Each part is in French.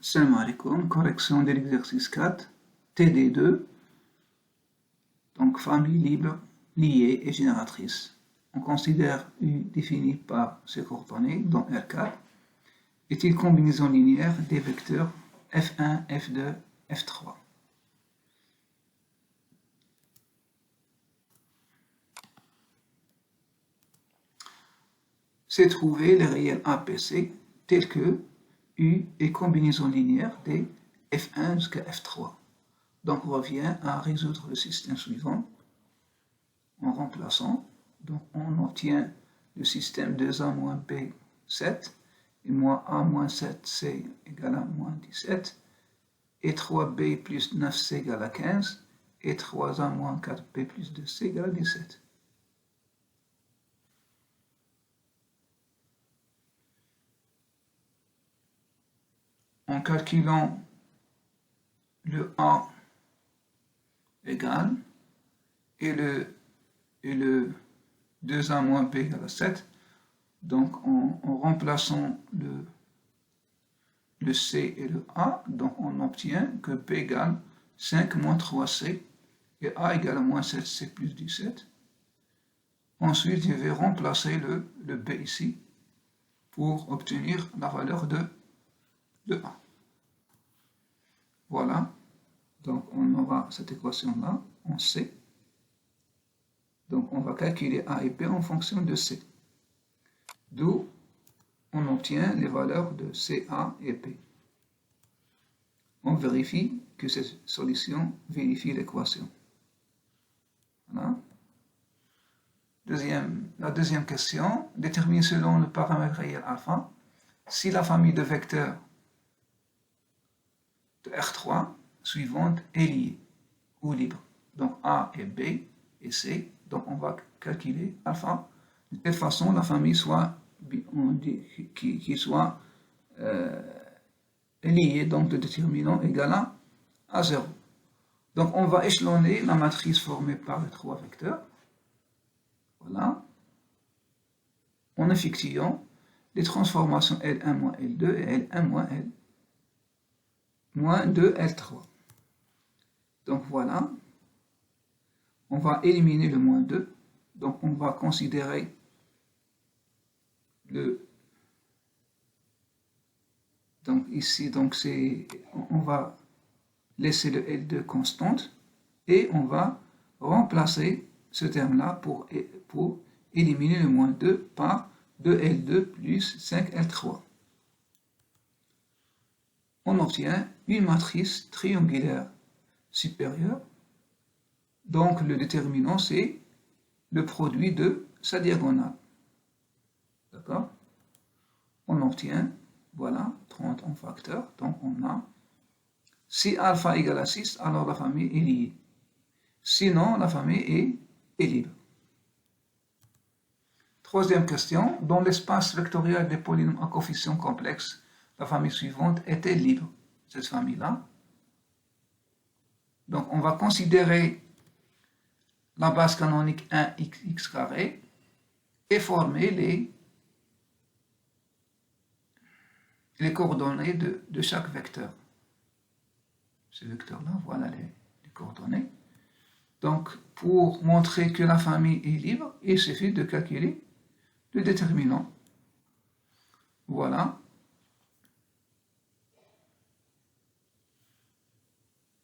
Salam alaikum, correction de l'exercice 4, TD2, donc famille libre, liée et génératrice. On considère U définie par ses coordonnées, dont R4, est une combinaison linéaire des vecteurs F1, F2, F3. C'est trouver les réels APC tels que U est combinaison linéaire des F1 jusqu'à F3. Donc on revient à résoudre le système suivant en remplaçant. Donc on obtient le système 2A moins B 7 et moins A moins 7C égale à moins 17 et 3B plus 9C égale à 15 et 3A moins 4B plus 2C égale à 17. En calculant le A égale et le 2A moins B égale à 7, donc en remplaçant le C et le A, donc on obtient que B égale 5 moins 3C et A égale à moins 7C plus 17. Ensuite, je vais remplacer le B ici pour obtenir la valeur de A. Voilà, donc on aura cette équation-là en C. Donc on va calculer A et B en fonction de C. D'où on obtient les valeurs de CA et B. On vérifie que cette solution vérifie l'équation. Voilà. La deuxième question, détermine selon le paramètre réel alpha si la famille de vecteurs de R3 suivante est liée ou libre. Donc A et B et C, donc on va calculer alpha de telle façon la famille soit qui soit liée, donc le déterminant égal à 0. Donc on va échelonner la matrice formée par les trois vecteurs. Voilà. En effectuant les transformations L1 moins L2 et L1 moins L moins 2 L3. Donc voilà. On va éliminer le moins 2. Donc on va considérer donc ici, donc on va laisser le L2 constante et on va remplacer ce terme-là pour éliminer le moins 2 par 2L2 plus 5L3. On obtient une matrice triangulaire supérieure. Donc le déterminant, c'est le produit de sa diagonale. D'accord? On obtient, voilà, 30 en facteur. Donc on a, si alpha égale à 6, alors la famille est liée. Sinon, la famille est libre. Troisième question, dans l'espace vectoriel des polynômes à coefficients complexes, la famille suivante est-elle libre? Cette famille-là. Donc on va considérer la base canonique 1x carré et former les coordonnées de chaque vecteur. Ce vecteur-là, voilà les coordonnées. Donc, pour montrer que la famille est libre, il suffit de calculer le déterminant. Voilà.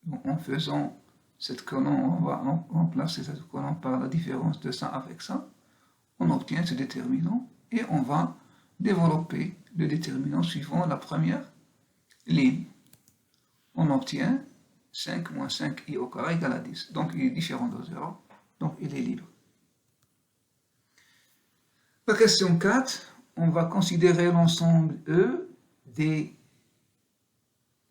Donc, en faisant cette colonne, on va remplacer cette colonne par la différence de ça avec ça. On obtient ce déterminant et on va développer le déterminant suivant la première ligne. On obtient 5 moins 5i au carré égale à 10. Donc il est différent de 0. Donc il est libre. La question 4, on va considérer l'ensemble E des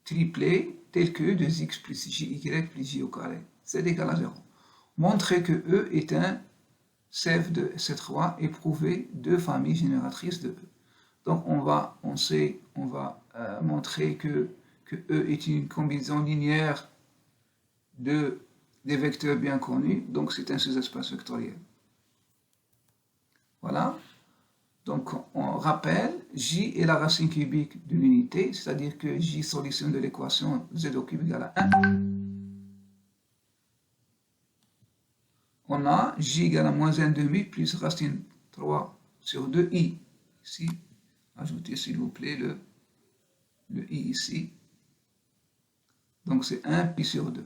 triplés tels que 2x plus jy plus j au carré. C'est égal à 0. Montrer que E est un CF de C3 et prouver deux familles génératrices de E. Donc on va montrer que E est une combinaison linéaire des vecteurs bien connus, donc c'est un sous-espace vectoriel. Voilà. Donc on rappelle J est la racine cubique de l'unité, c'est-à-dire que J solution de l'équation Z au cube égale à 1. On a J égale à moins 1/2 plus racine 3 sur 2i. Ici, ajoutez s'il vous plaît le i ici. Donc c'est 1 pi sur 2.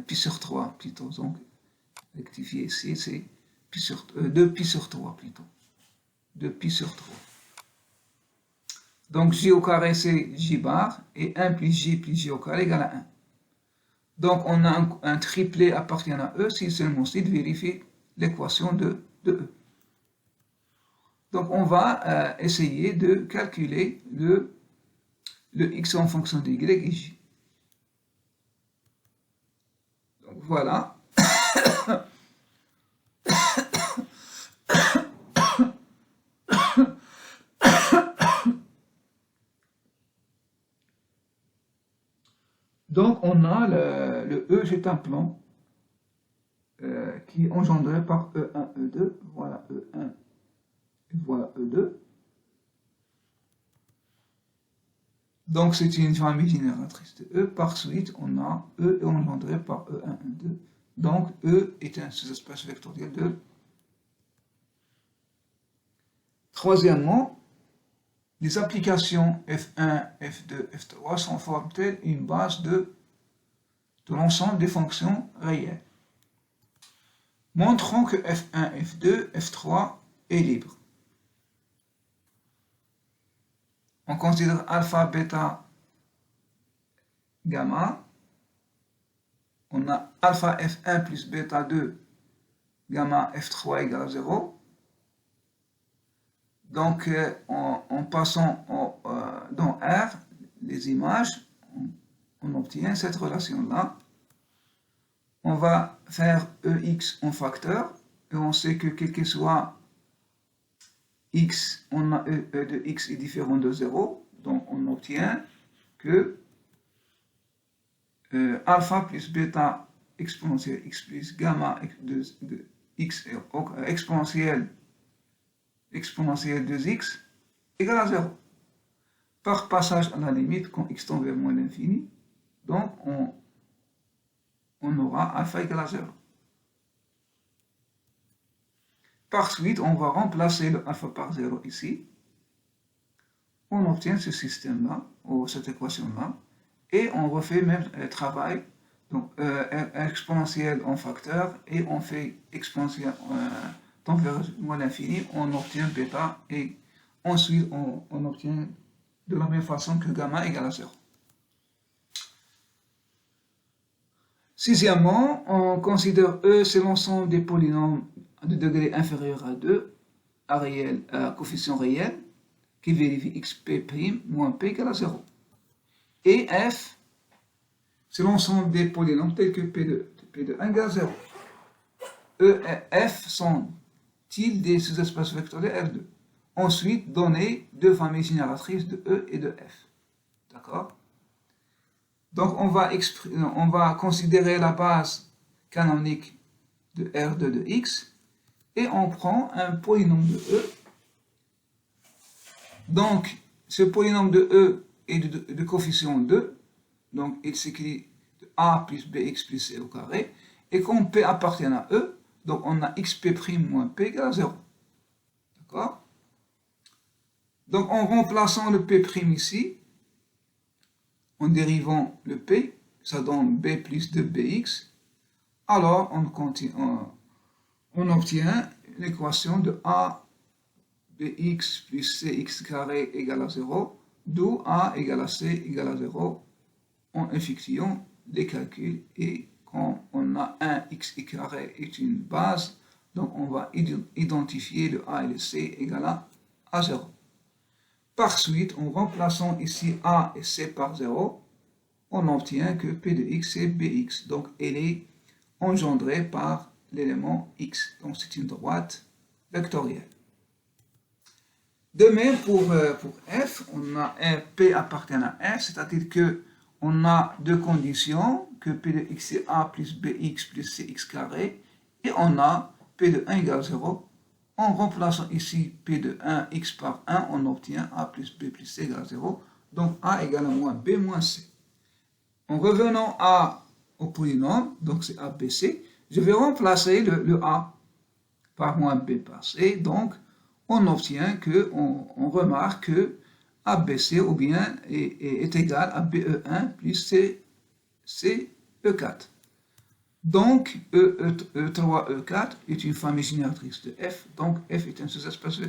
Pi sur 3 plutôt. Donc, rectifier ici, c'est 2 pi sur 3 plutôt. 2 pi sur 3. Donc j au carré c'est j bar et 1 plus j au carré égale à 1. Donc on a un triplet appartenant à E si seulement c'est de vérifier l'équation de E. Donc on va essayer de calculer le x en fonction de y et j. Donc voilà. Donc on a le E, c'est un plan qui est engendré par E1, E2, voilà E1 et voilà E2. Donc c'est une famille génératrice de E. Par suite, on a E est engendré par E1, E2. Donc E est un sous-espace vectoriel de. Troisièmement, les applications F1, F2, F3 sont forment-elles une base de l'ensemble des fonctions réelles. Montrons que F1, F2, F3 est libre. On considère alpha, bêta, gamma. On a alpha F1 plus bêta 2, gamma F3 égale à 0. Donc, en passant dans R, les images, on obtient cette relation-là. On va faire EX en facteur, et on sait que quel que soit X, on a E de X est différent de 0, donc on obtient que alpha plus bêta exponentielle X plus gamma de X exponentielle 2x égale à 0. Par passage à la limite, quand x tend vers moins l'infini, donc on aura alpha égale à 0. Par suite, on va remplacer le alpha par 0 ici. On obtient ce système-là, ou cette équation-là, et on refait même le travail, donc exponentielle en facteur, et on fait exponentielle donc vers moins l'infini, on obtient bêta, et ensuite on obtient de la même façon que gamma égale à 0. Sixièmement, on considère E, c'est l'ensemble des polynômes de degré inférieur à 2, à coefficient réel, qui vérifie xp' moins p égale à 0. Et F, c'est l'ensemble des polynômes tels que P de 1 égale à 0. E et F sont-ils des sous-espaces vectoriels R2? Ensuite, donner deux familles génératrices de E et de F. D'accord? Donc, on va considérer la base canonique de R2 de X et on prend un polynôme de E. Donc, ce polynôme de E est de coefficient 2. Donc, il s'écrit de A plus BX plus C au carré. Et comme P appartient à E, donc on a xp' moins P égale à 0. D'accord? Donc, en remplaçant le P' ici, en dérivant le P, ça donne B plus 2BX. Alors, on obtient l'équation de A bx plus cx carré égale à 0, d'où A égale à C égale à 0, en effectuant les calculs. Et quand on a un xi carré est une base, donc on va identifier le A et le C égale à 0. Par suite, en remplaçant ici A et C par 0, on obtient que P de x est Bx. Donc, elle est engendrée par l'élément x. Donc, c'est une droite vectorielle. De même, pour F, on a un P appartient à F, c'est-à-dire qu'on a deux conditions, que P de x est A plus Bx plus Cx carré, et on a P de 1 égale 0, En remplaçant ici P de 1, X par 1, on obtient A plus B plus C égale 0. Donc A égale à moins B moins C. En revenant au polynôme, donc c'est ABC, je vais remplacer le A par moins B par C. Donc on obtient on remarque que ABC ou bien est égal à BE1 plus CE4. Donc, E3, E4 est une famille génératrice de F, donc F est un sous-espace vectoriel.